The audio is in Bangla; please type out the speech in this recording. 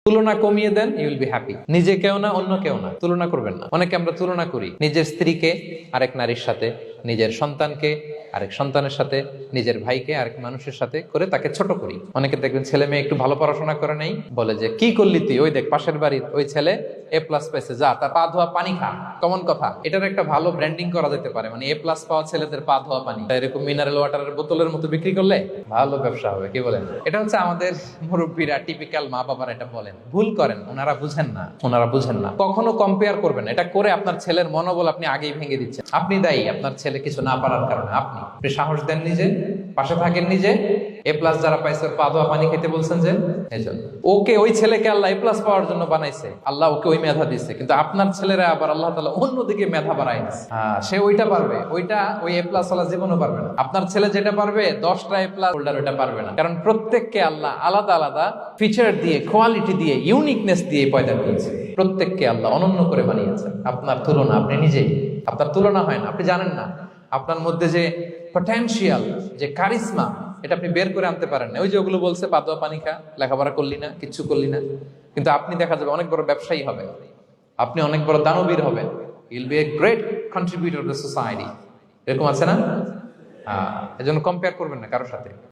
তুলনা কমিয়ে দেন, ইউ উইল বি হ্যাপি। নিজে কেউ না, অন্য কেউ না, তুলনা করবেন না। অনেকে আমরা তুলনা করি নিজের স্ত্রীকে আরেক নারীর সাথে, নিজের সন্তানকে আরেক সন্তানের সাথে, নিজের ভাইকে আরেক মানুষের সাথে করে তাকে ছোট করি। অনেকে দেখবেন ছেলে মেয়ে একটু ভালো পড়াশোনা করে নেই, বলে যে কি করলি তুই, ওই দেখ পাশের বাড়ির ওই ছেলে A+ পাইছে, যা তার পা ধোয়া পানি খা। কমন কথা, এটার একটা ভালো ব্র্যান্ডিং করা যেতে পারে, মানে A+ পাওয়া ছেলেদের পা ধোয়া পানি এরকম মিনারেল ওয়াটারের বোতলের মতো বিক্রি করলে ভালো ব্যবসা হবে, কি বলেন? এটা হচ্ছে আমাদের মুরব্বীরা, টিপিক্যাল মা বাবারা এটা বলেন, ভুল করেন, ওনারা বুঝেন না। কখনো কম্পেয়ার করবেন না, এটা করে আপনার ছেলের মনোবল আপনি আগেই ভেঙে দিচ্ছেন। আপনি দায়ী আপনার ছেলে কিছু না পারার কারণে। আপনি সাহস দেন নিজে, পাশে থাকেন নিজে। A+ যারা পাইছে পা ধোয়া পানি খেতে বলছেন যে, এজন্য ওকে, ওই ছেলেকে আল্লাহ A+ পাওয়ার জন্য বানাইছে, আল্লাহ ওকে ওই মেধা দিচ্ছে, কিন্তু আপনার ছেলেরা আবার আল্লাহ তাআলা অন্যদিকে মেধা বাড়ায় দিচ্ছে। সে ওইটা পারবে, ওইটা ওই A+ ওয়ালা জীবনও পারবে না। আপনার ছেলে যেটা পারবে 10টা A+ হোল্ডার ওইটা পারবে না, কারণ প্রত্যেককে আল্লাহ আলাদা আলাদা ফিচার দিয়ে, কোয়ালিটি দিয়ে, ইউনিকনেস দিয়ে পয়দা করেছে। প্রত্যেককে আল্লাহ অনন্য করে বানিয়েছেন। আপনার তুলনা আপনি নিজেই, আপনার তুলনা হয় না, আপনি জানেন না আপনার মধ্যে যে পটেনশিয়াল, যে কারিশমা, এটা আপনি বের করে আনতে পারেন না। ওই যে ওগুলো বলছে পা ধোয়া পানি খা, লেখাপড়া করলি না, কিচ্ছু করলি না, কিন্তু আপনি দেখা যাবে অনেক বড় ব্যবসায়ী হবেন, আপনি অনেক বড় দানবীর হবেন, you'll B a great contributor two society. এরকম আছে না? এজন্য কম্পেয়ার করবেন না কারোর সাথে।